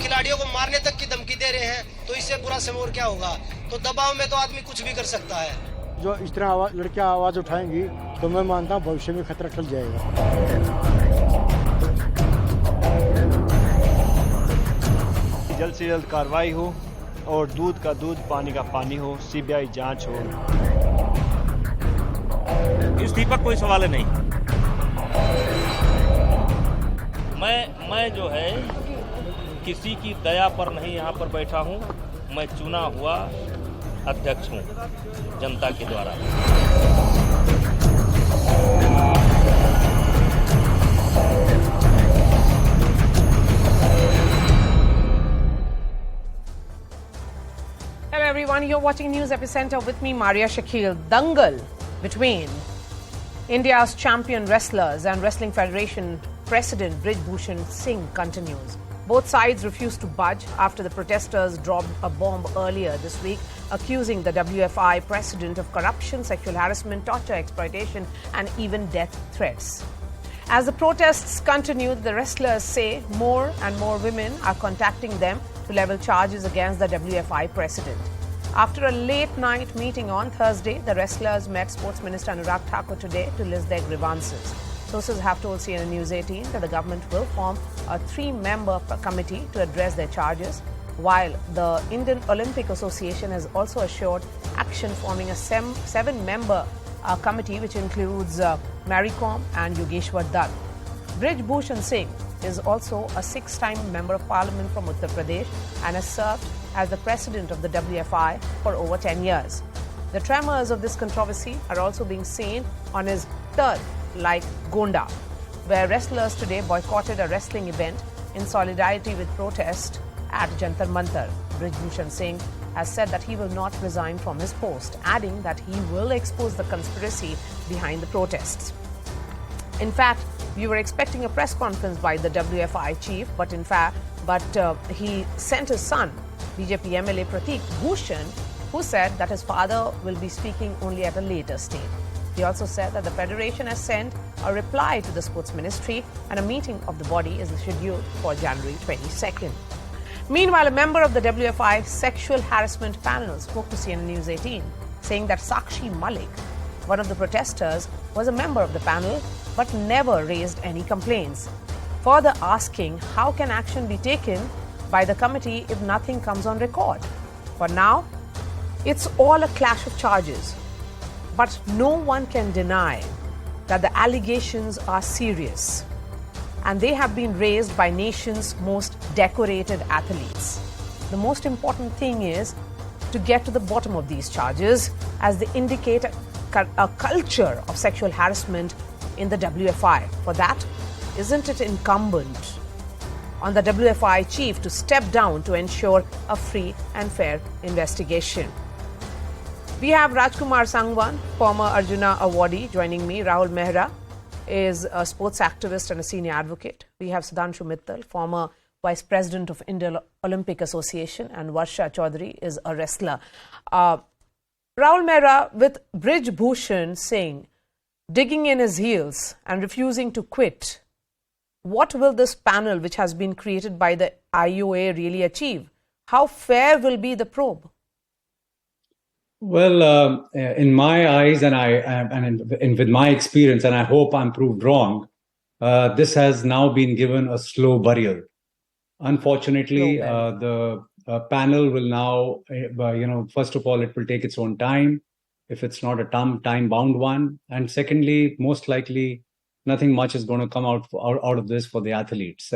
खिलाड़ियों को मारने तक की धमकी दे रहे हैं, तो इससे बुरा समय और क्या होगा। तो दबाव में तो आदमी कुछ भी कर सकता है। जो इस तरह लड़कियां आवाज उठाएंगी तो मैं मानता हूँ भविष्य में खतरा टल जाएगा। जल्द से जल्द कार्रवाई हो और दूध का दूध पानी का पानी हो, सीबीआई जांच हो। इस्तीफा कोई सवाल नहीं। मैं जो है किसी की दया पर नहीं यहाँ पर बैठा हूँ। मैं चुना हुआ अध्यक्ष हूँ जनता के द्वारा। Hello everyone, you're watching News Epicenter with me, Maria Shakil. Dangal between India's champion wrestlers and Wrestling Federation President Brij Bhushan Singh continues. Both sides refused to budge after the protesters dropped a bomb earlier this week, accusing the WFI president of corruption, sexual harassment, torture, exploitation, and even death threats. As the protests continue, the wrestlers say more and more women are contacting them to level charges against the WFI president. After a late-night meeting on Thursday, the wrestlers met Sports Minister Anurag Thakur today to list their grievances. Sources have told CNN News 18 that the government will form a 3-member committee to address their charges, while the Indian Olympic Association has also assured action, forming a 7-member committee which includes Mary Kom and Yogeshwar Dutt. Brij Bhushan Singh is also a 6-time Member of Parliament from Uttar Pradesh and has served as the president of the WFI for over 10 years. The tremors of this controversy are also being seen on his turf like Gonda, where wrestlers today boycotted a wrestling event in solidarity with protest at Jantar Mantar. Brij Bhushan Singh has said that he will not resign from his post, adding that he will expose the conspiracy behind the protests. In fact, we were expecting a press conference by the WFI chief, but he sent his son, BJP MLA Prateek Bhushan, who said that his father will be speaking only at a later stage. He also said that the Federation has sent a reply to the Sports Ministry and a meeting of the body is scheduled for January 22nd. Meanwhile, a member of the WFI sexual harassment panel spoke to CNN News 18, saying that Sakshi Malik, one of the protesters, was a member of the panel but never raised any complaints. Further asking how can action be taken by the committee if nothing comes on record. For now, it's all a clash of charges. But no one can deny that the allegations are serious and they have been raised by nation's most decorated athletes. The most important thing is to get to the bottom of these charges, as they indicate a culture of sexual harassment in the WFI. For that, isn't it incumbent on the WFI chief to step down to ensure a free and fair investigation? We have Rajkumar Sangwan, former Arjuna awardee, joining me. Rahul Mehra is a sports activist and a senior advocate. We have Sudhanshu Mittal, former vice president of Indian Olympic Association, and Varsha Chaudhary is a wrestler. Rahul Mehra, with Brij Bhushan Singh digging in his heels and refusing to quit, what will this panel, which has been created by the IOA, really achieve? How fair will be the probe? Well, in my eyes, and with my experience, and I hope I'm proved wrong, this has now been given a slow burial. Unfortunately, the panel will now, first of all, it will take its own time, if it's not a time-bound one. And secondly, most likely, nothing much is going to come out of this for the athletes.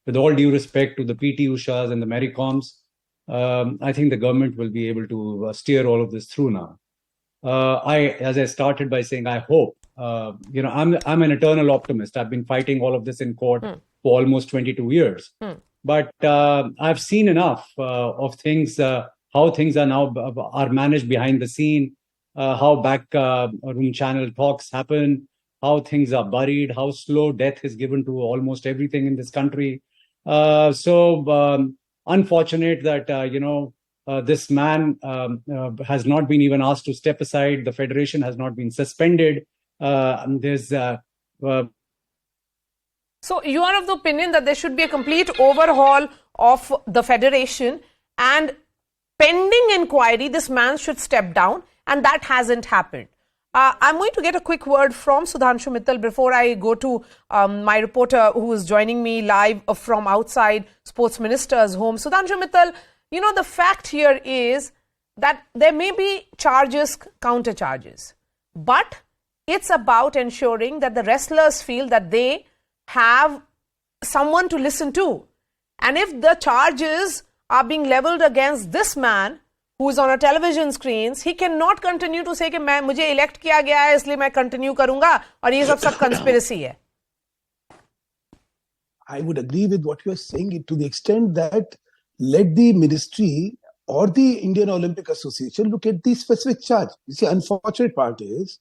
With all due respect to the PT Ushas and the Mary Koms, I think the government will be able to steer all of this through now. As I started by saying, I hope, I'm an eternal optimist. I've been fighting all of this in court for almost 22 years. But I've seen enough of things, how things are managed behind the scene, how backroom channel talks happen, how things are buried, how slow death is given to almost everything in this country. Unfortunate that, this man has not been even asked to step aside. The federation has not been suspended. So you are of the opinion that there should be a complete overhaul of the federation, and pending inquiry, this man should step down, and that hasn't happened. I'm going to get a quick word from Sudhanshu Mittal before I go to my reporter who is joining me live from outside Sports Minister's home. Sudhanshu Mittal, you know, the fact here is that there may be charges, counter charges, but it's about ensuring that the wrestlers feel that they have someone to listen to. And if the charges are being leveled against this man who is on a television screens, he cannot continue to say कि मैं मुझे elect किया गया है इसलिए मैं continue करूंगा और ये सब conspiracy है. I would agree with what you are saying to the extent that let the ministry or the Indian Olympic Association look at the specific charge. You see, unfortunate part is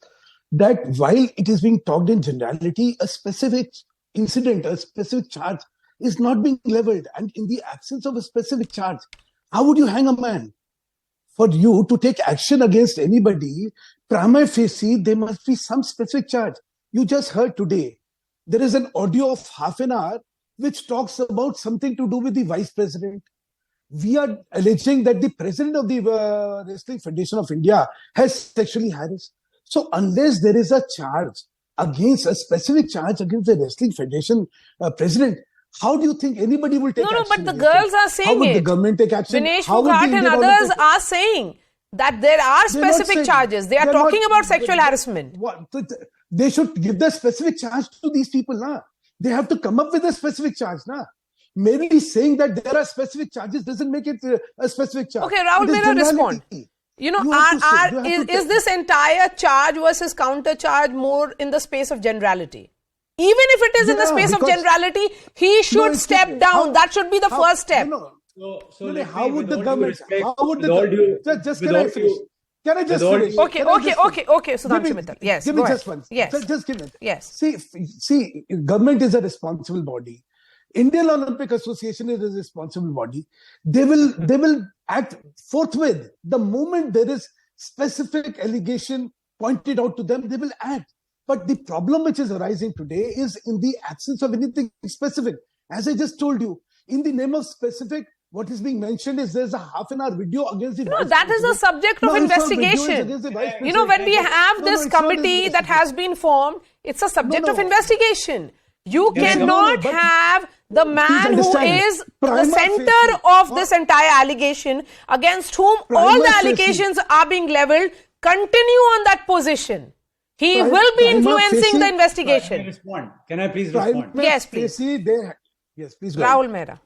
that while it is being talked in generality, a specific incident, a specific charge is not being leveled. And in the absence of a specific charge, how would you hang a man? For you to take action against anybody, prima facie, there must be some specific charge. You just heard today, there is an audio of half an hour which talks about something to do with the vice president. We are alleging that the president of the Wrestling Federation of India has sexually harassed. So unless there is a charge against, a specific charge against the Wrestling Federation president, how do you think anybody will take action? No, but the girls are saying it. How would the government take action? Vinesh Phogat and others are saying that there are specific charges. They are talking about sexual harassment. They should give the specific charge to these people. Nah. They have to come up with a specific charge. Nah. Maybe saying that there are specific charges doesn't make it a specific charge. Okay, Rahul, may I respond? You know, is this entire charge versus counter charge more in the space of generality? Even if it is in the space of generality, he should step down. That should be the first step. How would the government? How would the government? Just can I finish? Can I just finish? Okay, Sudhanshu Mittal. Yes, give me just one. Yes, just give me. Yes. See, government is a responsible body. Indian Olympic Association is a responsible body. They will act forthwith. The moment there is specific allegation pointed out to them, they will act. But the problem which is arising today is in the absence of anything specific. As I just told you, in the name of specific, what is being mentioned is there's a half-an-hour video against the No, that is a subject of investigation. You know, when we have this committee that has been formed, it's a subject of investigation. You cannot have the man who is the center of this entire allegation, against whom all the allegations are being leveled, continue on that position. He will be influencing the investigation. Can I please respond? Yes, please. Yes, please go Rahul Mehra.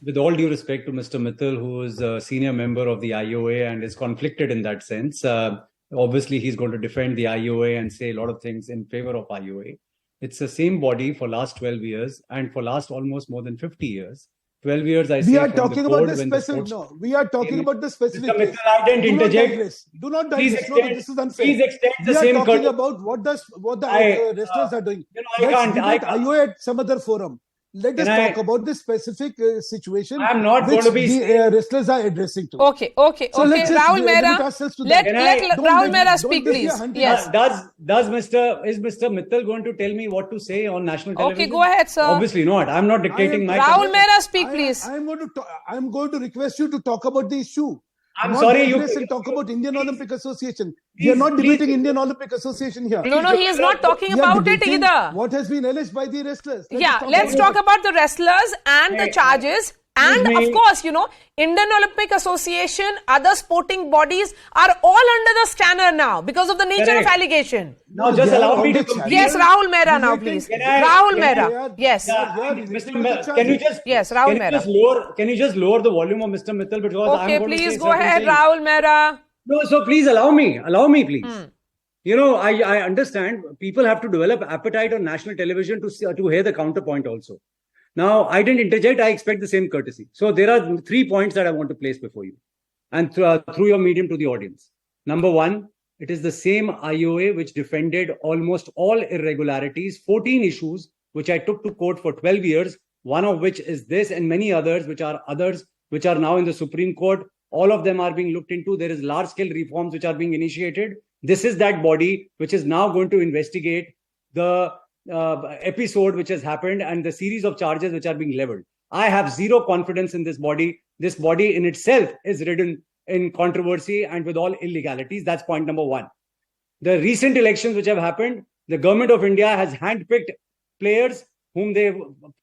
With all due respect to Mr. Mittal, who is a senior member of the IOA and is conflicted in that sense, obviously he's going to defend the IOA and say a lot of things in favor of IOA. It's the same body for last 12 years and for last almost more than 50 years. 12 years, we are talking about the specific. No, we are talking about the specific. Mr. Mittal, I didn't interject. Do not digress. No, this is unfair. Please extend the same. We are talking about what the wrestlers are doing. I can't. IOA at some other forum. Let us talk about the specific situation. I'm not going to be. The wrestlers are addressing to. Okay. Rahul Mehra. Let Rahul Mehra speak, please. Yes. Is Mr. Mittal going to tell me what to say on national television? Okay, go ahead, sir. Obviously not. I'm not dictating my. Rahul Mehra, speak, please. I'm going to request you to talk about the issue. I'm sorry, you can talk about Indian Olympic Association. We are not debating Indian Olympic Association here. No, he is not talking about it either. What has been alleged by the wrestlers? Let's talk about the wrestlers and the charges. And of course, Indian Olympic Association, other sporting bodies are all under the scanner now because of the nature of allegation. Now, just allow me to complete. Yes, Rahul Mehra now, please. Rahul Mehra. Yes. Can you just? Yes, Rahul Mehra. Can you just lower the volume of Mr. Mittal because I'm going please go ahead, Rahul Mehra. No, so please allow me, please. I understand people have to develop appetite on national television to hear the counterpoint also. Now, I didn't interject. I expect the same courtesy. So there are 3 points that I want to place before you and through your medium to the audience. Number one, it is the same IOA which defended almost all irregularities, 14 issues, which I took to court for 12 years, one of which is this and many others, which are now in the Supreme Court. All of them are being looked into. There is large-scale reforms which are being initiated. This is that body which is now going to investigate the episode which has happened and the series of charges which are being leveled. I have zero confidence in this body. This body in itself is ridden in controversy and with all illegalities. That's point number one. The recent elections which have happened, the government of India has handpicked players whom they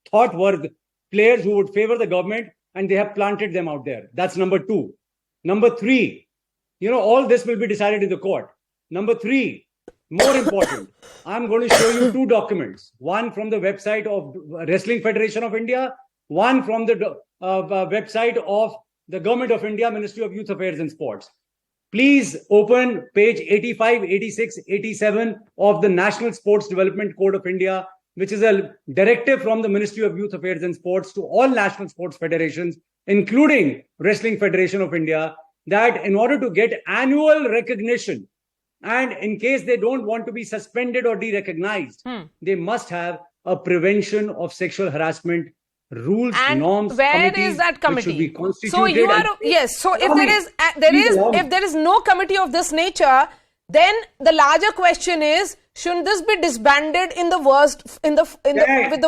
thought were the players who would favor the government, and they have planted them out there. That's number two. Number three, all this will be decided in the court. Number three, more important, I'm going to show you two documents. One from the website of Wrestling Federation of India, one from the website of the Government of India, Ministry of Youth Affairs and Sports. Please open page 85, 86, 87 of the National Sports Development Code of India, which is a directive from the Ministry of Youth Affairs and Sports to all national sports federations, including Wrestling Federation of India, that in order to get annual recognition, and in case they don't want to be suspended or de-recognized, they must have a prevention of sexual harassment rules, and norms. Where is that committee? Should be constituted. So you are yes. So if there is no committee of this nature, then the larger question is: shouldn't this be disbanded with the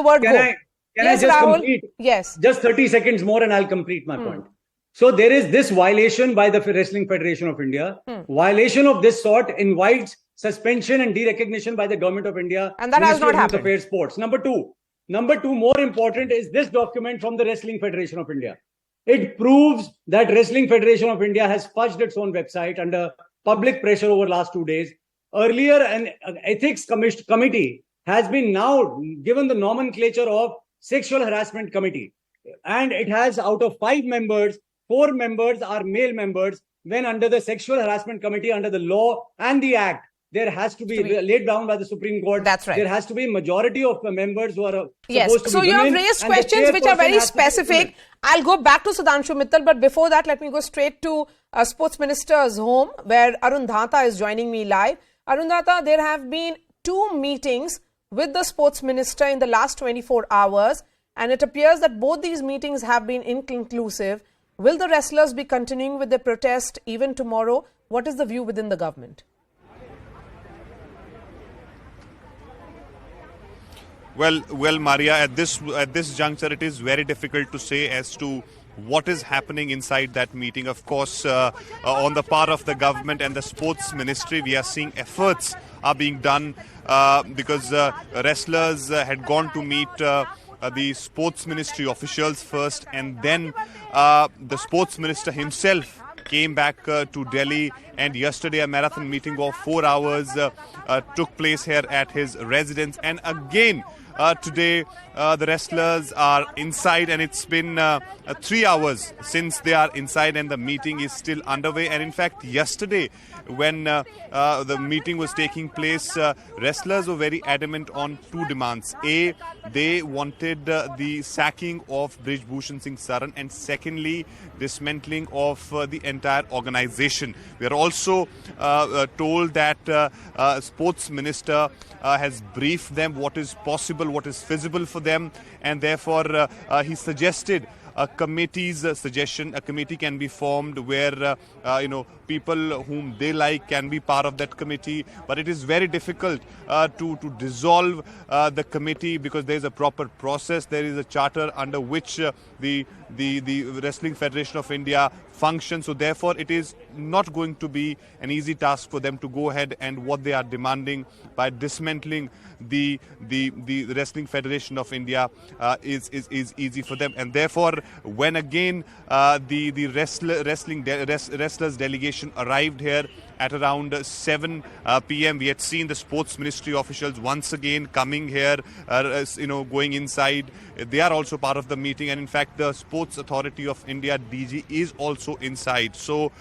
word go? Can I just Rahul? complete? Yes. Just 30 seconds more, and I'll complete my point. So there is this violation by the Wrestling Federation of India. Violation of this sort invites suspension and de-recognition by the Government of India. And that has not happened. Affairs, Sports. Number two, more important is this document from the Wrestling Federation of India. It proves that Wrestling Federation of India has fudged its own website under public pressure over the last 2 days. Earlier, an ethics committee has been now given the nomenclature of Sexual Harassment Committee. And it has, out of 5 members, 4 members are male members, when under the Sexual Harassment Committee, under the law and the Act, there has to be laid down by the Supreme Court. That's right. There has to be a majority of members who are yes. supposed to So be you women, have raised questions which are very specific. I'll go back to Sudhanshu Mittal, but before that, let me go straight to Sports Minister's home, where Arun Dhata is joining me live. Arun Dhata, there have been 2 meetings with the Sports Minister in the last 24 hours, and it appears that both these meetings have been inconclusive. Will the wrestlers be continuing with their protest even tomorrow? What is the view within the government? Well, Maria, at this juncture, it is very difficult to say as to what is happening inside that meeting. Of course, on the part of the government and the sports ministry, we are seeing efforts are being done because wrestlers had gone to meet the sports ministry officials first, and then the sports minister himself came back to Delhi, and yesterday a marathon meeting of 4 hours took place here at his residence. And again, today the wrestlers are inside, and it's been 3 hours since they are inside, and the meeting is still underway. And in fact, yesterday when the meeting was taking place, wrestlers were very adamant on 2 demands. A, they wanted the sacking of Brij Bhushan Singh Saran, and secondly, dismantling of the entire organization. We are also told that sports minister has briefed them what is possible, what is feasible for them, and therefore he suggested a committee's suggestion. A committee can be formed where people whom they like can be part of that committee, but it is very difficult to dissolve the committee, because there is a proper process. There is a charter under which the Wrestling Federation of India functions. So therefore it is not going to be an easy task for them to go ahead and what they are demanding by dismantling the Wrestling Federation of India is easy for them. And therefore, when again the wrestlers delegation arrived here at around 7 p.m. We had seen the sports ministry officials once again coming here, going inside. They are also part of the meeting, and in fact the Sports Authority of India, DG, is also inside. So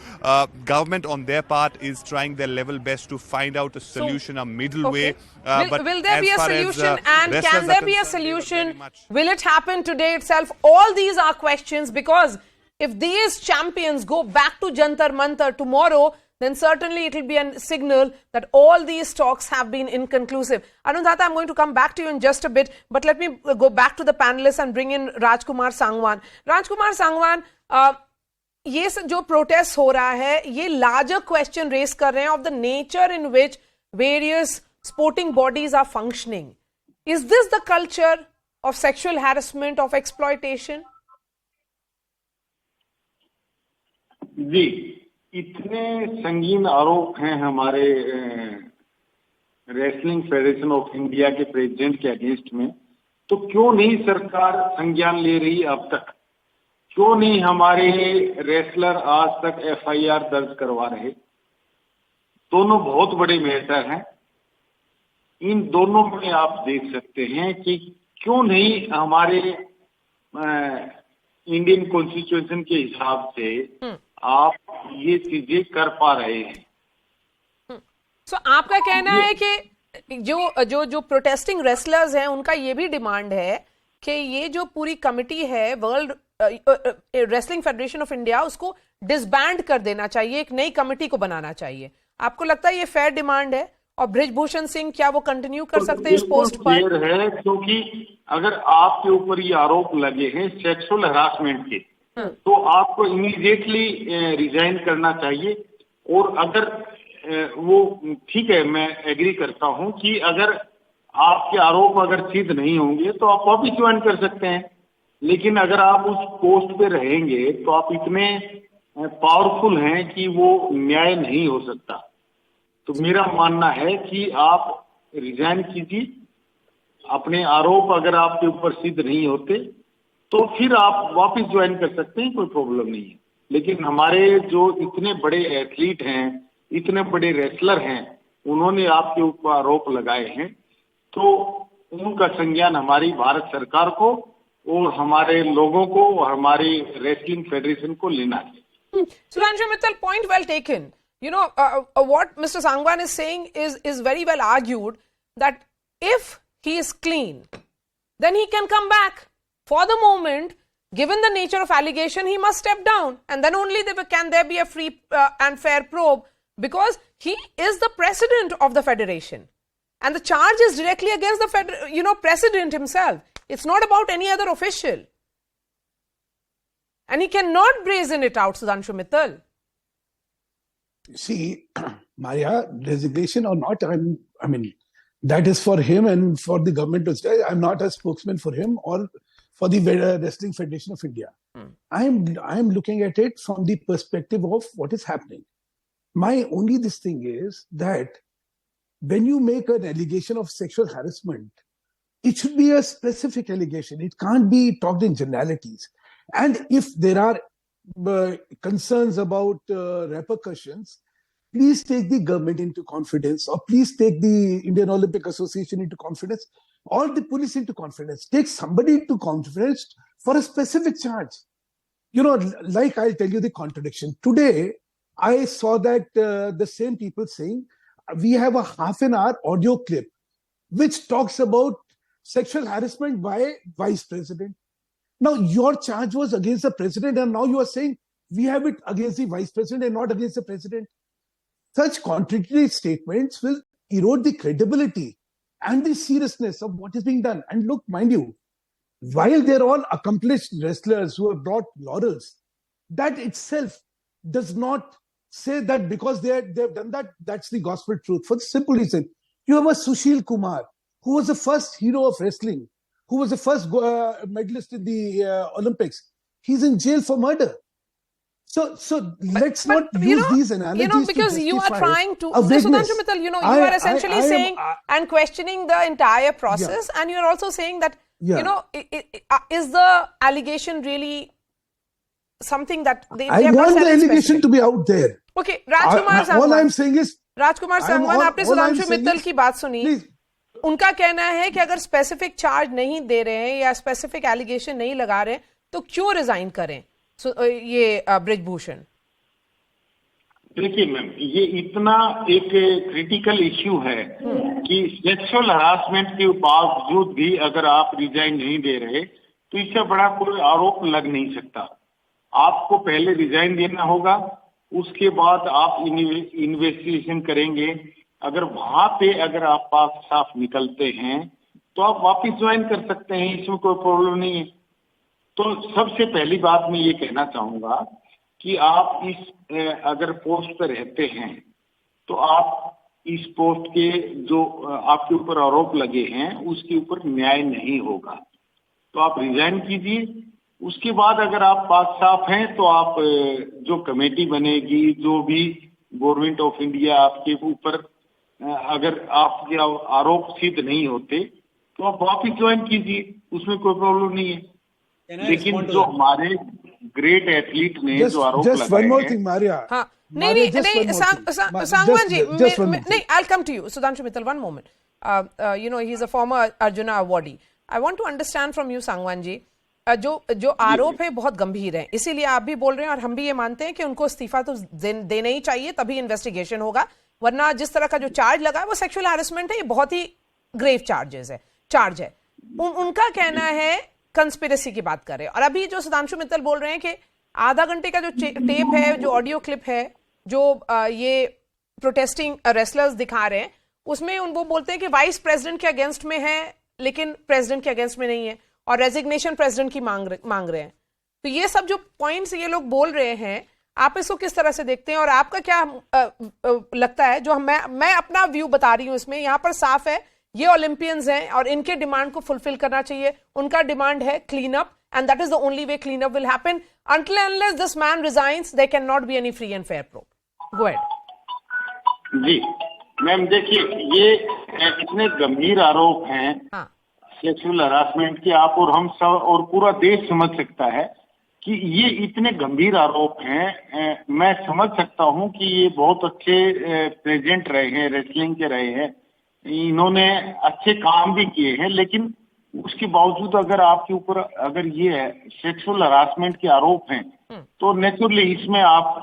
government on their part is trying their level best to find out a solution, a middle way. But will there be a solution, and can there be a solution? Will it happen today itself? All these are questions, because if these champions go back to Jantar Mantar tomorrow, then certainly it will be a signal that all these talks have been inconclusive. Arun Dhata, I'm going to come back to you in just a bit, but let me go back to the panelists and bring in Rajkumar Sangwan. Rajkumar Sangwan, ये जो protest हो रहा है, ये larger question raise कर रहे हैं of the nature in which various sporting bodies are functioning. Is this the culture of sexual harassment, of exploitation? जी, इतने संगीन आरोप हैं हमारे रेसलिंग फेडरेशन ऑफ इंडिया के प्रेसिडेंट के अगेंस्ट में, तो क्यों नहीं सरकार संज्ञान ले रही अब तक? क्यों नहीं हमारे रेसलर आज तक एफआईआर दर्ज करवा रहे? दोनों बहुत बड़े मैटर हैं। इन दोनों में आप देख सकते हैं कि क्यों नहीं हमारे इंडियन कॉन्स्टिट्यूशन के हिसाब से आप ये चीजें कर पा रहे हैं। सो आपका कहना है कि जो प्रोटेस्टिंग रेसलर्स हैं उनका ये भी डिमांड है कि ये जो पूरी कमिटी है world wrestling federation of India, उसको डिसबैंड कर देना चाहिए, एक नई कमिटी को बनाना चाहिए। आपको लगता है ये फेयर डिमांड है? और ब्रिज भूषण सिंह क्या वो कंटिन्यू कर सकते हैं इस पोस्ट पर? फेयर है, क्योंकि अगर आपके ऊपर ये आरोप लगे हैं सेक्सुअल हरासमेंट के, तो आपको इमीडिएटली रिजाइन करना चाहिए। और अगर वो ठीक है, मैं एग्री करता हूं कि अगर आपके आरोप अगर सिद्ध नहीं होंगे तो आप वापिस ज्वाइन कर सकते हैं, लेकिन अगर आप उस पोस्ट पे रहेंगे तो आप इतने पावरफुल हैं कि वो न्याय नहीं हो सकता। तो मेरा मानना है कि आप रिजाइन कीजिए। अपने आरोप अगर आपके ऊपर सिद्ध नहीं होते तो फिर आप वापस ज्वाइन कर सकते हैं, कोई प्रॉब्लम नहीं है। लेकिन हमारे जो इतने बड़े एथलीट हैं, इतने बड़े रेसलर हैं, उन्होंने आपके ऊपर आरोप लगाए हैं, तो उनका संज्ञान हमारी भारत सरकार को और हमारे लोगों को और हमारी रेसलिंग फेडरेशन को लेना है। Sudhanshu Mittal, point well taken. You know, what Mr. Sangwan is saying is very well argued, that if he is clean, then he can come back. For the moment, given the nature of allegation, he must step down, and then only can there be a free and fair probe, because he is the president of the federation, and the charge is directly against the president himself. It's not about any other official, and he cannot brazen it out, Sudhanshu Mittal. See, Maria, resignation or not, I mean, that is for him and for the government to say. I'm not a spokesman for him or for the Wrestling Federation of India. I'm looking at it from the perspective of what is happening. My only this thing is that when you make an allegation of sexual harassment, it should be a specific allegation. It can't be talked in generalities. And if there are concerns about repercussions, please take the government into confidence, or please take the Indian Olympic Association into confidence, or the police into confidence. Take somebody into confidence for a specific charge. You know, like I'll tell you the contradiction. Today, I saw that the same people saying, we have a half an hour audio clip which talks about sexual harassment by vice president. Now, your charge was against the president, and now you are saying we have it against the vice president and not against the president. Such contradictory statements will erode the credibility and the seriousness of what is being done. And look, mind you, while they're all accomplished wrestlers who have brought laurels, that itself does not say that because they've done that, that's the gospel truth. For the simple reason, you have a Sushil Kumar, who was the first hero of wrestling, who was the first medalist in the Olympics. He's in jail for murder. So let's not use these analogies because to you are trying to, Sudhanshu Mittal, you are essentially saying and questioning the entire process, and you're also saying that, is the allegation really something that they I want the allegation to be out there. Okay, Rajkumar Sangwan. All I'm saying is, Rajkumar Sangwan, आपने सुधांशु मित्तल की बात सुनी। उनका कहना है कि अगर specific charge नहीं दे रहे हैं या स्पेसिफिक एलिगेशन नहीं लगा रहे तो क्यों रिजाइन करें ये ब्रिज भूषण? देखिए मैम, ये इतना एक क्रिटिकल इश्यू है कि सेक्सुअल हरासमेंट के बावजूद भी अगर आप रिजाइन नहीं दे रहे तो इससे बड़ा कोई आरोप लग नहीं सकता। आपको पहले रिजाइन देना होगा, उसके बाद आप इन्वेस्टिगेशन करेंगे। अगर वहां पे अगर आप पास साफ निकलते हैं तो आप वापस ज्वाइन कर सकते हैं, इसमें कोई प्रॉब्लम नहीं है। तो सबसे पहली बात मैं ये कहना चाहूंगा कि आप इस अगर पोस्ट पर रहते हैं तो आप इस पोस्ट के जो आपके ऊपर आरोप लगे हैं उसके ऊपर न्याय नहीं होगा, तो आप रिजाइन कीजिए। उसके बाद अगर आप बात साफ हैं तो आप जो कमेटी बनेगी, जो भी गवर्नमेंट ऑफ इंडिया आपके ऊपर अगर आपके आरोप सिद्ध नहीं होते तो आप वापिस ज्वाइन कीजिए, उसमें कोई प्रॉब्लम नहीं है। लेकिन जो हमारे ग्रेट एथलीट ने जो आरोप लगाए हैं, हाँ, नहीं, सांगवान जी, नहीं, I'll come to you, Sudhanshu Mittal, one moment. He's a former Arjuna awardee. I want to understand from you, Sangwan ji, जो आरोप है बहुत गंभीर है, इसीलिए आप भी बोल रहे हैं और हम भी ये मानते हैं कि उनको इस्तीफा तो देना ही चाहिए, तभी इन्वेस्टिगेशन होगा, वरना जिस तरह का जो चार्ज लगा है वो सेक्सुअल हैरेसमेंट है, ये बहुत ही ग्रेव चार्ज है। उनका कहना है कंस्पिरेसी की बात कर रहे हैं, और अभी जो सुधांशु मित्तल बोल रहे हैं कि आधा घंटे का जो टेप है, जो ऑडियो क्लिप है, जो ये प्रोटेस्टिंग रेसलर्स दिखा रहे हैं, उसमें वो बोलते हैं कि वाइस प्रेसिडेंट के अगेंस्ट में है लेकिन प्रेसिडेंट के अगेंस्ट में नहीं है, और रेजिग्नेशन प्रेसिडेंट की मांग रहे हैं। तो ये सब जो पॉइंट्स ये लोग बोल रहे हैं, आप इसको किस तरह से देखते हैं, और आपका क्या लगता है? जो मैं अपना व्यू बता रही हूँ इसमें, यहाँ पर साफ है ये ओलंपियंस हैं और इनके डिमांड को फुलफिल करना चाहिए। उनका डिमांड है clean up, and that is the only way clean up will happen. Until and unless this man resigns, there cannot be any free and fair probe. Go ahead. Ji ma'am, देखिए ये इतने गंभीर आरोप हैं sexual harassment के, आप और हम सब और पूरा देश समझ सकता है कि ये इतने गंभीर आरोप हैं। मैं समझ सकता हूं कि ये बहुत अच्छे प्रेसिडेंट रहे हैं, रेसलिंग के रहे हैं, इन्होंने अच्छे काम भी किए हैं, लेकिन उसके बावजूद अगर आपके ऊपर अगर ये सेक्सुअल हरासमेंट के आरोप हैं तो नेचुरली इसमें आप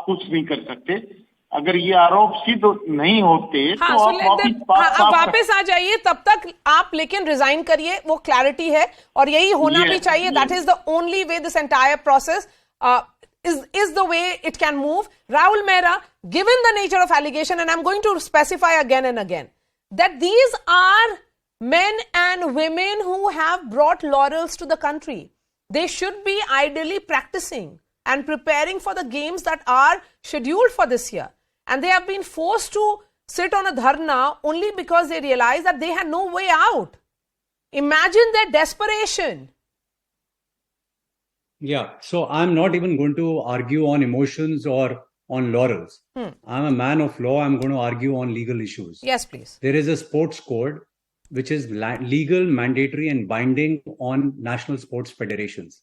कुछ नहीं कर सकते। अगर ये आरोप सिद्ध नहीं होते तो आप वापस आ जाइए, तब तक आप लेकिन रिजाइन करिए, वो क्लैरिटी है और यही होना भी चाहिए। That is the only way this entire process is the way it can move. Rahul Mehra, given the nature of allegation, and I'm going to specify again and again, that these are men and women who have brought laurels to the country. They should be ideally practicing and preparing for the games that are scheduled for this year. And they have been forced to sit on a dharna only because they realized that they had no way out. Imagine their desperation. Yeah, so I'm not even going to argue on emotions or on laurels. I'm a man of law. I'm going to argue on legal issues. Yes, please. There is a sports code which is legal, mandatory and binding on national sports federations.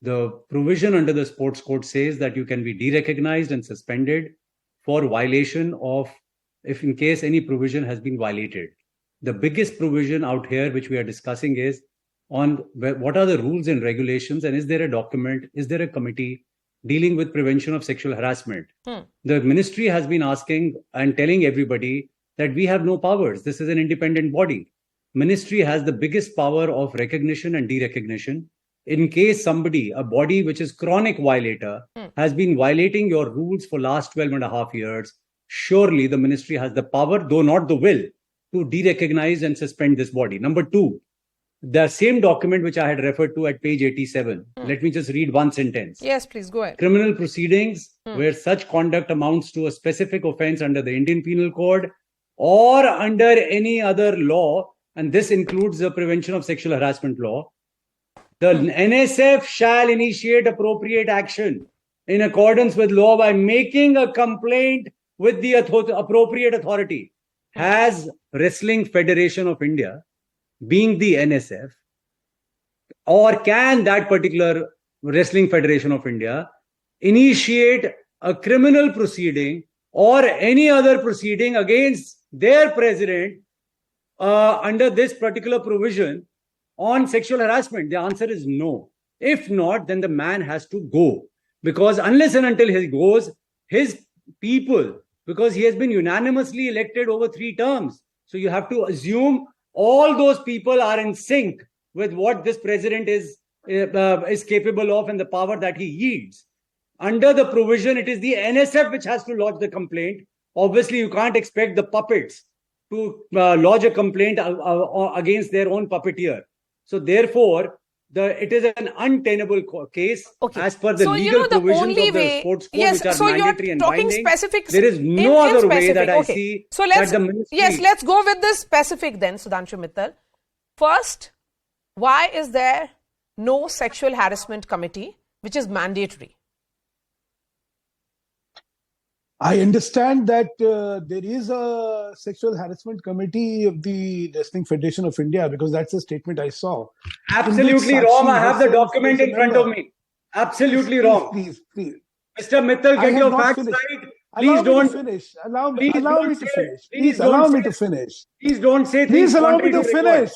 The provision under the sports code says that you can be derecognized and suspended for violation of, if in case any provision has been violated. The biggest provision out here which we are discussing is on what are the rules and regulations, and is there a document, is there a committee dealing with prevention of sexual harassment? The ministry has been asking and telling everybody that we have no powers. This is an independent body. Ministry has the biggest power of recognition and derecognition. In case somebody, a body which is chronic violator, has been violating your rules for last 12 and a half years, surely the ministry has the power, though not the will, to derecognize and suspend this body. Number two, the same document which I had referred to at page 87. Let me just read one sentence. Yes, please go ahead. Criminal proceedings where such conduct amounts to a specific offense under the Indian Penal Code or under any other law, and this includes the prevention of sexual harassment law, the NSF shall initiate appropriate action in accordance with law by making a complaint with the appropriate authority. Has Wrestling Federation of India, being the NSF, or can that particular Wrestling Federation of India initiate a criminal proceeding or any other proceeding against their president under this particular provision on sexual harassment? The answer is no. If not, then the man has to go, because unless and until he goes, his people, because he has been unanimously elected over 3 terms, so you have to assume all those people are in sync with what this president is capable of and the power that he yields. Under the provision, it is the NSF which has to lodge the complaint. Obviously, you can't expect the puppets to lodge a complaint against their own puppeteer. So therefore, it is an untenable case as per the legal provisions of the sports code, which are mandatory and binding. There is no other way that I see that the ministry... Yes, let's go with this specific then, Sudhanshu Mittal. First, why is there no sexual harassment committee, which is mandatory? I understand that there is a sexual harassment committee of the Wrestling Federation of India, because that's a statement I saw. Absolutely wrong. I have the document in front of me. Absolutely wrong. Please. Mr. Mittal, get your facts right. Please don't finish. Allow please me don't to say- finish. please Please allow don't me say- to finish. Please don't say Please things allow me contrary to to record. finish.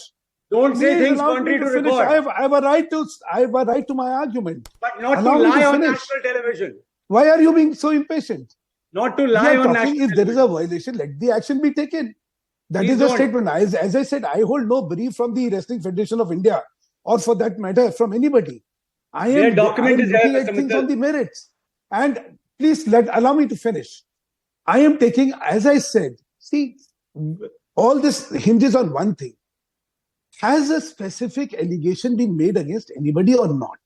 Don't say Please things allow me contrary to to finish. record. I have a right to my argument. But not Allow to me to lie on finish. national television. Why are you being so impatient? Not to We lie are on talking, national if there is television. a violation, let the action be taken. That Please is the don't. statement. As I said, I hold no brief from the Wrestling Federation of India, or for that matter, from anybody. I Their am document is here, looking Mr. at things Mittal. on the merits. And please allow me to finish. I am taking, as I said, see, all this hinges on one thing. Has a specific allegation been made against anybody or not?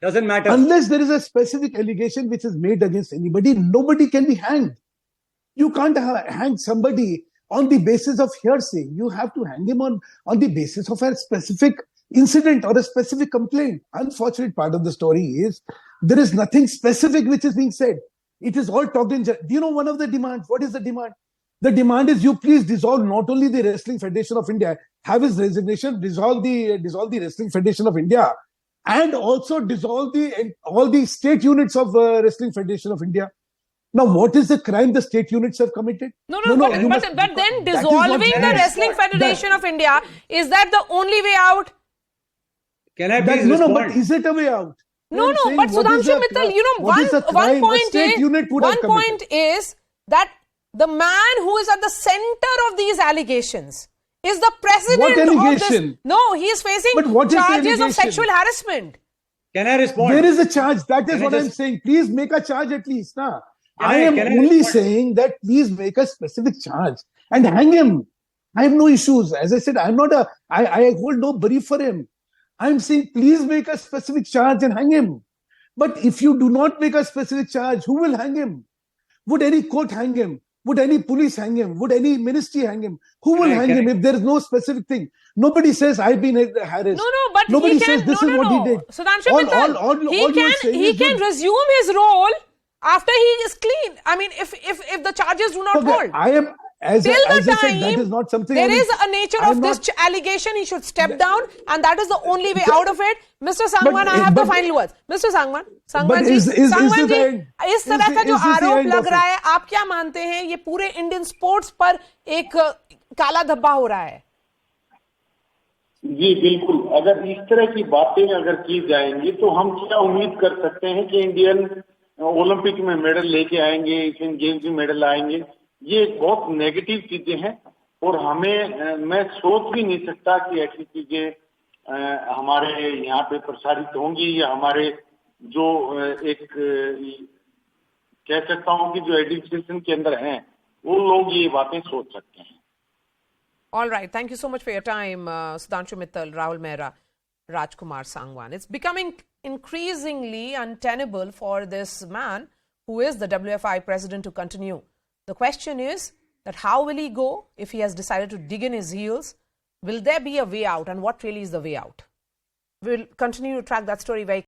Doesn't matter. Unless there is a specific allegation which is made against anybody, nobody can be hanged. You can't hang somebody on the basis of hearsay. You have to hang him on the basis of a specific incident or a specific complaint. Unfortunate part of the story is there is nothing specific which is being said. It is all talked in. Do you know one of the demands? What is the demand? The demand is you please dissolve not only the Wrestling Federation of India, have his resignation, dissolve the Wrestling Federation of India, and also dissolve all the state units of Wrestling Federation of India. Now, what is the crime the state units have committed? But you must- then that is not dissolving the fair. Wrestling Federation of India, is that the only way out? Can I please No, respond? but is it a way out? No, I'm saying, but what is Sudhanshu the Mittal, crime? What is the one crime a point state unit would have committed? is that the man who is at the center of these allegations is the president What of this. allegation? No, he is facing But what is the charges of allegation? sexual harassment. Can I respond? There is a charge. That is Can I what I'm just- saying. Please make a charge at least. Nah. Can I I- am can I only respond? saying that please make a specific charge and hang him. I have no issues. As I said, I hold no brief for him. I'm saying please make a specific charge and hang him. But if you do not make a specific charge, who will hang him? Would any court hang him? Would any police hang him? Would any ministry hang him? Who will hang him if there is no specific thing? Nobody says I've been harassed. No, but Nobody he can. says this is what he did. Sudhanshu All Mittal, you are saying he is can good. resume his role after he is clean. I mean, if the charges do not Okay, hold. I am, as Till I the said, time that is not something. there I is will- a nature I'm of this not- allegation, he should step down, and that is the only way out of it. Mr. Sangwan, I have the final words. Mr. Sangwan But ji, is this Sangwan the ji, end? इस तरह Is का जो this the आरोप end लग of रहा it? है, आप क्या मानते हैं? ये पूरे इंडियन स्पोर्ट्स पर एक काला धब्बा हो रहा है. जी बिल्कुल, अगर इस तरह की बातें अगर की जाएंगी तो हम क्या उम्मीद कर सकते हैं कि इंडियन ओलंपिक में मेडल लेके आएंगे, एशियन गेम्स में मेडल आएंगे? ये बहुत नेगेटिव चीजें हैं और हमें, मैं सोच भी नहीं सकता कि ऐसी चीजें हमारे यहाँ पे प्रसारित होंगी या हमारे जो एक कह सकता हूँ कि जो एडमिनिस्ट्रेशन के अंदर हैं वो लोग ये बातें सोच सकते हैं. All right. Thank you so much for your time, Sudhanshu Mittal, Rahul Mehra, Rajkumar Sangwan. It's becoming increasingly untenable for this man, who is the WFI president, to continue. The question is that how will he go if he has decided to dig in his heels? Will there be a way out, and what really is the way out? We'll continue to track that story very